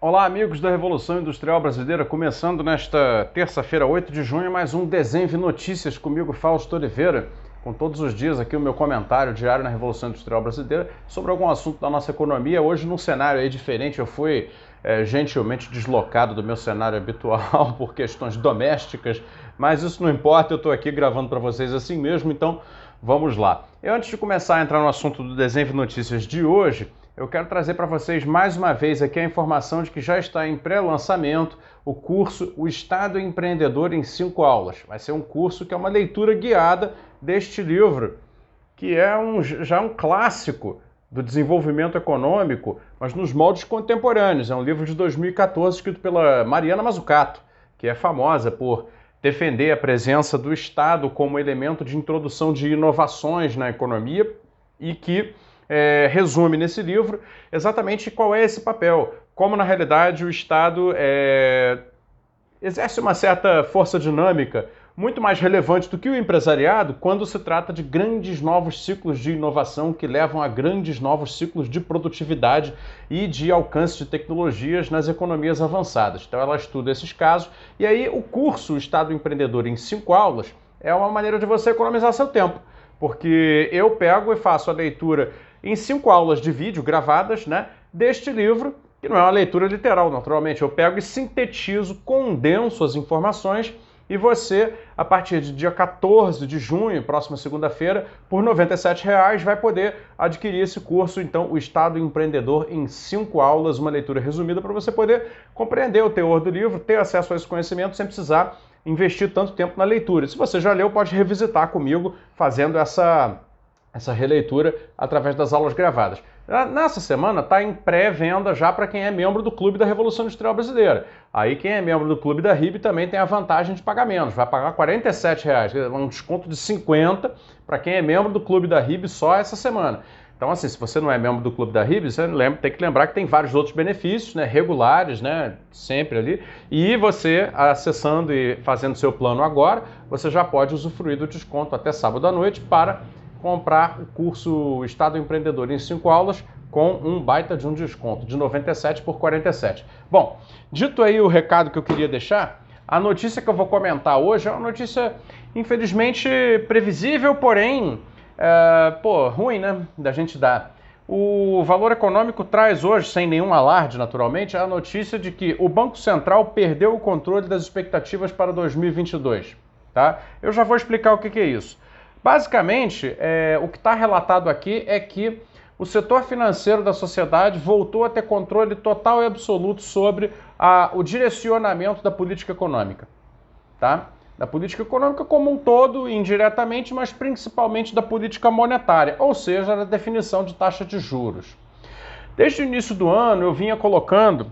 Olá, amigos da Revolução Industrial Brasileira, começando nesta terça-feira, 8 de junho, mais um Desenve Notícias comigo, Fausto Oliveira, com todos os dias aqui o meu comentário diário na Revolução Industrial Brasileira sobre algum assunto da nossa economia. Hoje num cenário aí diferente, eu fui gentilmente deslocado do meu cenário habitual por questões domésticas, mas isso não importa, eu estou aqui gravando para vocês assim mesmo, então vamos lá. Antes de começar a entrar no assunto do Desenve Notícias de hoje, eu quero trazer para vocês mais uma vez aqui a informação de que já está em pré-lançamento o curso O Estado Empreendedor em 5 aulas. Vai ser um curso que é uma leitura guiada deste livro, que é já um clássico do desenvolvimento econômico, mas nos moldes contemporâneos. É um livro de 2014 escrito pela Mariana Mazzucato, que é famosa por defender a presença do Estado como elemento de introdução de inovações na economia e que resume nesse livro exatamente qual é esse papel, como na realidade o Estado exerce uma certa força dinâmica muito mais relevante do que o empresariado quando se trata de grandes novos ciclos de inovação que levam a grandes novos ciclos de produtividade e de alcance de tecnologias nas economias avançadas. Então ela estuda esses casos e aí o curso Estado Empreendedor em 5 aulas é uma maneira de você economizar seu tempo, porque eu pego e faço a leitura em 5 aulas de vídeo gravadas, deste livro, que não é uma leitura literal, naturalmente. Eu pego e sintetizo, condenso as informações e você, a partir de dia 14 de junho, próxima segunda-feira, por R$ 97,00, vai poder adquirir esse curso, então, o Estado Empreendedor em 5 aulas, uma leitura resumida para você poder compreender o teor do livro, ter acesso a esse conhecimento sem precisar investir tanto tempo na leitura. Se você já leu, pode revisitar comigo, fazendo essa releitura através das aulas gravadas. Nessa semana está em pré-venda já para quem é membro do Clube da Revolução Industrial Brasileira. Aí quem é membro do Clube da RIB também tem a vantagem de pagar menos, vai pagar R$ 47,00, um desconto de 50 para quem é membro do Clube da RIB só essa semana. Então, assim, se você não é membro do Clube da RIB, você tem que lembrar que tem vários outros benefícios, regulares, sempre ali. E você, acessando e fazendo seu plano agora, você já pode usufruir do desconto até sábado à noite para comprar o curso Estado Empreendedor em 5 aulas com um baita de um desconto, de 97 por 47. Bom, dito aí o recado que eu queria deixar, a notícia que eu vou comentar hoje é uma notícia, infelizmente, previsível, porém, ruim, da gente dar. O Valor Econômico traz hoje, sem nenhum alarde, naturalmente, a notícia de que o Banco Central perdeu o controle das expectativas para 2022, tá? Eu já vou explicar o que é isso. Basicamente, o que está relatado aqui é que o setor financeiro da sociedade voltou a ter controle total e absoluto sobre o direcionamento da política econômica, tá? Da política econômica como um todo, indiretamente, mas principalmente da política monetária, ou seja, da definição de taxa de juros. Desde o início do ano, eu vinha colocando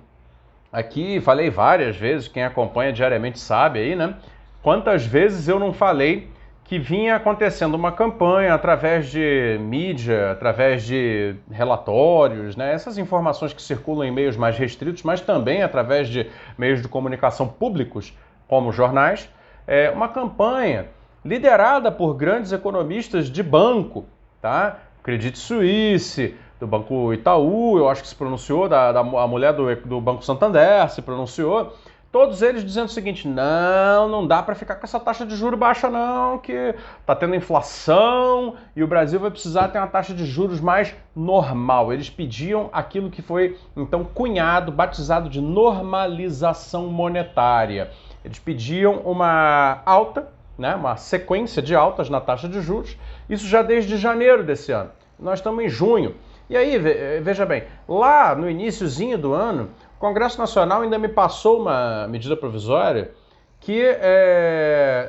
aqui, falei várias vezes, quem acompanha diariamente sabe aí, quantas vezes eu não falei que vinha acontecendo uma campanha através de mídia, através de relatórios, essas informações que circulam em meios mais restritos, mas também através de meios de comunicação públicos, como jornais, uma campanha liderada por grandes economistas de banco, tá? Credit Suisse, do Banco Itaú, eu acho que se pronunciou, a mulher do Banco Santander se pronunciou. Todos eles dizendo o seguinte: não dá para ficar com essa taxa de juros baixa não, que está tendo inflação e o Brasil vai precisar ter uma taxa de juros mais normal. Eles pediam aquilo que foi então cunhado, batizado de normalização monetária. Eles pediam uma alta, uma sequência de altas na taxa de juros, isso já desde janeiro desse ano. Nós estamos em junho. E aí, veja bem, lá no iniciozinho do ano, o Congresso Nacional ainda me passou uma medida provisória que,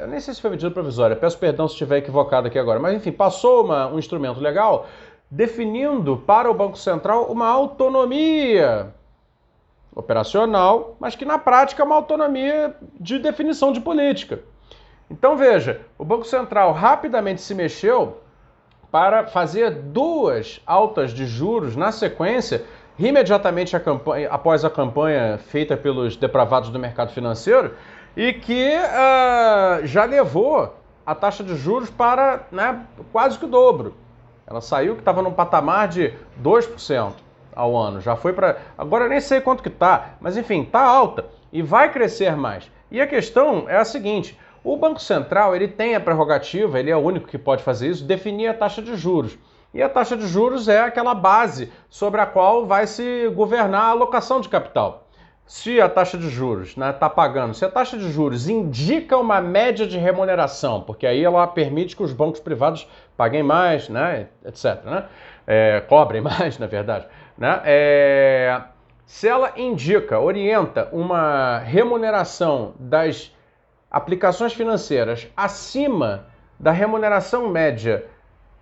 eu nem sei se foi medida provisória, peço perdão se estiver equivocado aqui agora, mas enfim, passou um instrumento legal definindo para o Banco Central uma autonomia operacional, mas que na prática é uma autonomia de definição de política. Então veja, o Banco Central rapidamente se mexeu para fazer 2 altas de juros na sequência, imediatamente após a campanha feita pelos depravados do mercado financeiro, e que já levou a taxa de juros para quase que o dobro. Ela saiu, que estava num patamar de 2%. ao ano. Já foi para... Agora eu nem sei quanto que tá, mas enfim, tá alta e vai crescer mais. E a questão é a seguinte, o Banco Central ele tem a prerrogativa, ele é o único que pode fazer isso, definir a taxa de juros. E a taxa de juros é aquela base sobre a qual vai se governar a alocação de capital. Se a taxa de juros está pagando, se a taxa de juros indica uma média de remuneração, porque aí ela permite que os bancos privados paguem mais, né, etc., né? Cobrem mais, na verdade. Né? Se ela indica, orienta uma remuneração das aplicações financeiras acima da remuneração média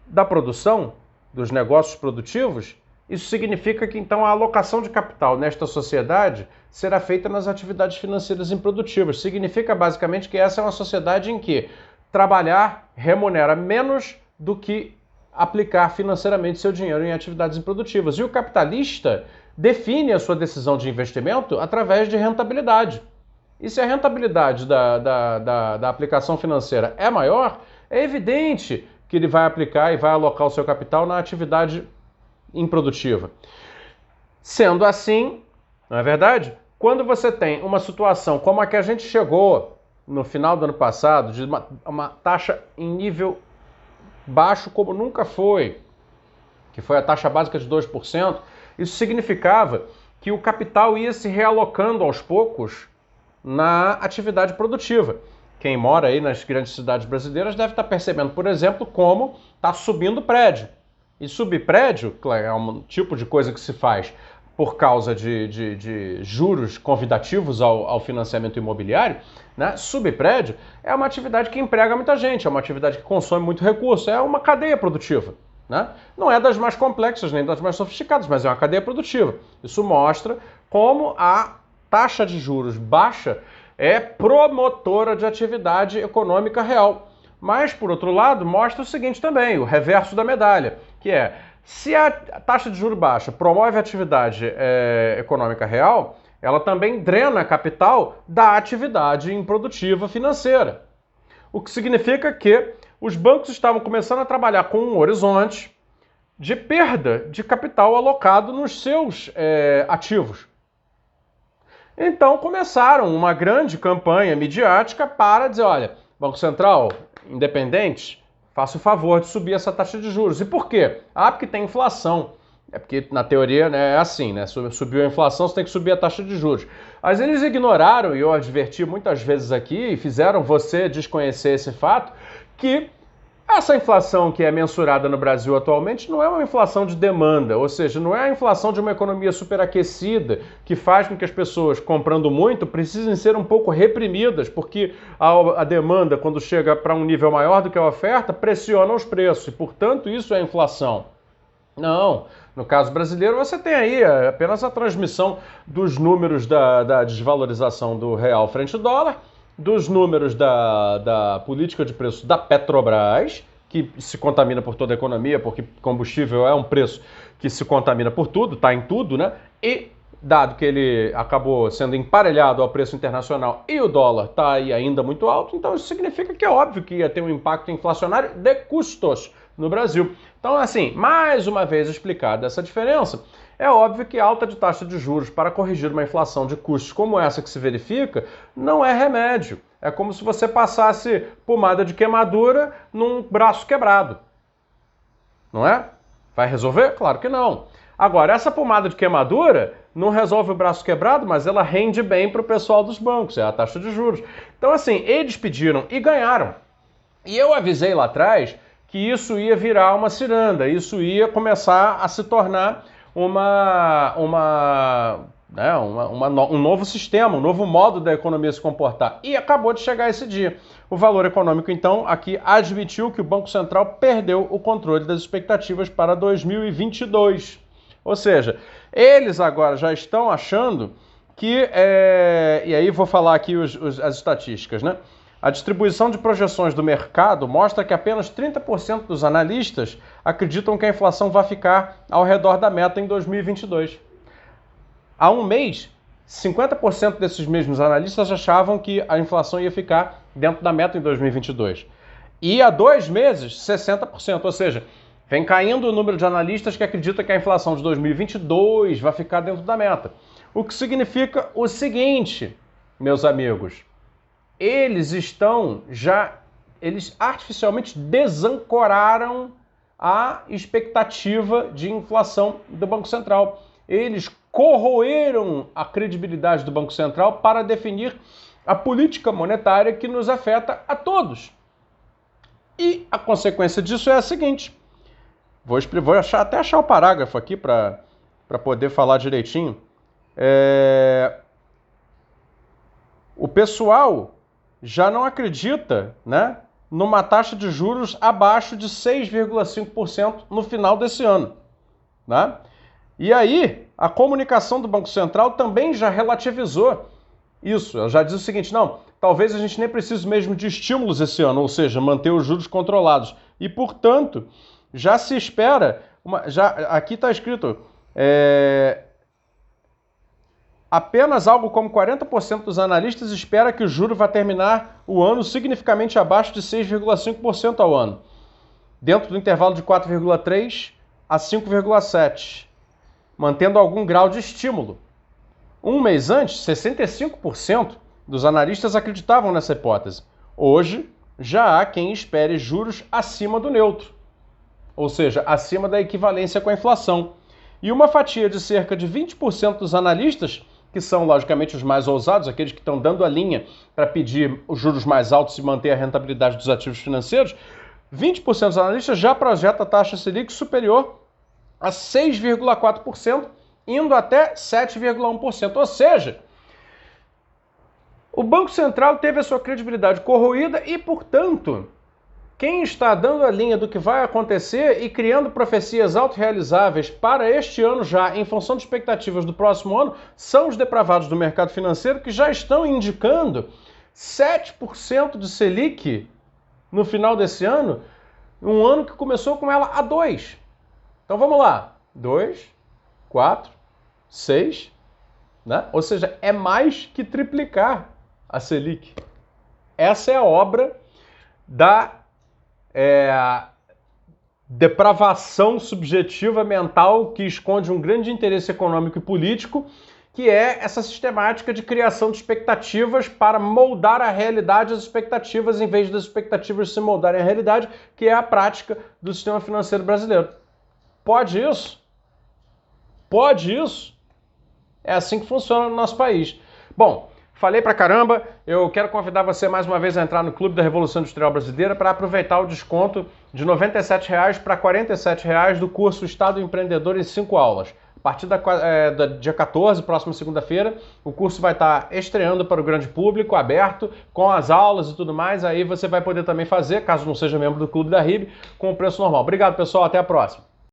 da produção, dos negócios produtivos, isso significa que então a alocação de capital nesta sociedade será feita nas atividades financeiras improdutivas. Significa basicamente que essa é uma sociedade em que trabalhar remunera menos do que aplicar financeiramente seu dinheiro em atividades improdutivas. E o capitalista define a sua decisão de investimento através de rentabilidade. E se a rentabilidade da aplicação financeira é maior, é evidente que ele vai aplicar e vai alocar o seu capital na atividade improdutiva. Sendo assim, não é verdade? Quando você tem uma situação como a que a gente chegou no final do ano passado, de uma taxa em nível baixo como nunca foi, que foi a taxa básica de 2%, isso significava que o capital ia se realocando aos poucos na atividade produtiva. Quem mora aí nas grandes cidades brasileiras deve estar percebendo, por exemplo, como está subindo prédio. E subir prédio, claro, é um tipo de coisa que se faz por causa de juros convidativos ao financiamento imobiliário, né? Subir prédio é uma atividade que emprega muita gente, é uma atividade que consome muito recurso, é uma cadeia produtiva. Né? Não é das mais complexas nem das mais sofisticadas, mas é uma cadeia produtiva. Isso mostra como a taxa de juros baixa é promotora de atividade econômica real. Mas, por outro lado, mostra o seguinte também, o reverso da medalha, que é, se a taxa de juros baixa promove a atividade econômica real, ela também drena capital da atividade improdutiva financeira. O que significa que os bancos estavam começando a trabalhar com um horizonte de perda de capital alocado nos seus ativos. Então começaram uma grande campanha midiática para dizer, olha, Banco Central, independente, faça o favor de subir essa taxa de juros. E por quê? Porque tem inflação. É porque, na teoria, né, é assim, né? Subiu a inflação, você tem que subir a taxa de juros. Mas eles ignoraram, e eu adverti muitas vezes aqui, e fizeram você desconhecer esse fato, que essa inflação que é mensurada no Brasil atualmente não é uma inflação de demanda, ou seja, não é a inflação de uma economia superaquecida que faz com que as pessoas comprando muito precisem ser um pouco reprimidas, porque a demanda, quando chega para um nível maior do que a oferta, pressiona os preços e, portanto, isso é inflação. Não, no caso brasileiro você tem aí apenas a transmissão dos números da desvalorização do real frente ao dólar, dos números da política de preço da Petrobras, que se contamina por toda a economia, porque combustível é um preço que se contamina por tudo, está em tudo, né? E dado que ele acabou sendo emparelhado ao preço internacional e o dólar está aí ainda muito alto, então isso significa que é óbvio que ia ter um impacto inflacionário de custos no Brasil. Então, assim, mais uma vez explicada essa diferença, é óbvio que alta de taxa de juros para corrigir uma inflação de custos como essa que se verifica não é remédio. É como se você passasse pomada de queimadura num braço quebrado. Não é? Vai resolver? Claro que não. Agora, essa pomada de queimadura não resolve o braço quebrado, mas ela rende bem para o pessoal dos bancos, é a taxa de juros. Então, assim, eles pediram e ganharam. E eu avisei lá atrás que isso ia virar uma ciranda, isso ia começar a se tornar um novo sistema, um novo modo da economia se comportar. E acabou de chegar esse dia. O Valor Econômico, então, aqui admitiu que o Banco Central perdeu o controle das expectativas para 2022. Ou seja, eles agora já estão achando que... e aí vou falar aqui as estatísticas, né? A distribuição de projeções do mercado mostra que apenas 30% dos analistas acreditam que a inflação vai ficar ao redor da meta em 2022. Há um mês, 50% desses mesmos analistas achavam que a inflação ia ficar dentro da meta em 2022. E há 2 meses, 60%. Ou seja, Vem caindo o número de analistas que acreditam que a inflação de 2022 vai ficar dentro da meta. O que significa o seguinte, meus amigos, eles artificialmente desancoraram a expectativa de inflação do Banco Central. Eles corroeram a credibilidade do Banco Central para definir a política monetária que nos afeta a todos. E a consequência disso é a seguinte. Vou até achar o parágrafo aqui para poder falar direitinho. O pessoal já não acredita, né, numa taxa de juros abaixo de 6,5% no final desse ano. Né? E aí, a comunicação do Banco Central também já relativizou isso. Ela já diz o seguinte, não, talvez a gente nem precise mesmo de estímulos esse ano, ou seja, manter os juros controlados. E, portanto, já se espera, aqui está escrito, apenas algo como 40% dos analistas espera que o juro vai terminar o ano significativamente abaixo de 6,5% ao ano, dentro do intervalo de 4,3% a 5,7%, mantendo algum grau de estímulo. Um mês antes, 65% dos analistas acreditavam nessa hipótese. Hoje, já há quem espere juros acima do neutro, ou seja, acima da equivalência com a inflação. E uma fatia de cerca de 20% dos analistas, que são, logicamente, os mais ousados, aqueles que estão dando a linha para pedir os juros mais altos e manter a rentabilidade dos ativos financeiros, 20% dos analistas já projeta a taxa Selic superior a 6,4%, indo até 7,1%. Ou seja, o Banco Central teve a sua credibilidade corroída e, portanto, quem está dando a linha do que vai acontecer e criando profecias autorrealizáveis para este ano já, em função de expectativas do próximo ano, são os depravados do mercado financeiro que já estão indicando 7% de Selic no final desse ano, um ano que começou com ela a 2%. Então vamos lá, 2, 4, 6, né? Ou seja, é mais que triplicar a Selic. Essa é a obra da depravação subjetiva mental que esconde um grande interesse econômico e político, que é essa sistemática de criação de expectativas para moldar a realidade às expectativas, em vez das expectativas se moldarem à realidade, que é a prática do sistema financeiro brasileiro. Pode isso? Pode isso? É assim que funciona no nosso país. Bom, falei pra caramba, eu quero convidar você mais uma vez a entrar no Clube da Revolução Industrial Brasileira para aproveitar o desconto de R$ 97,00 para R$ 47,00 do curso Estado Empreendedor em 5 aulas. A partir do dia 14, próxima segunda-feira, o curso vai estar estreando para o grande público, aberto, com as aulas e tudo mais. Aí você vai poder também fazer, caso não seja membro do Clube da RIB, com o preço normal. Obrigado, pessoal. Até a próxima.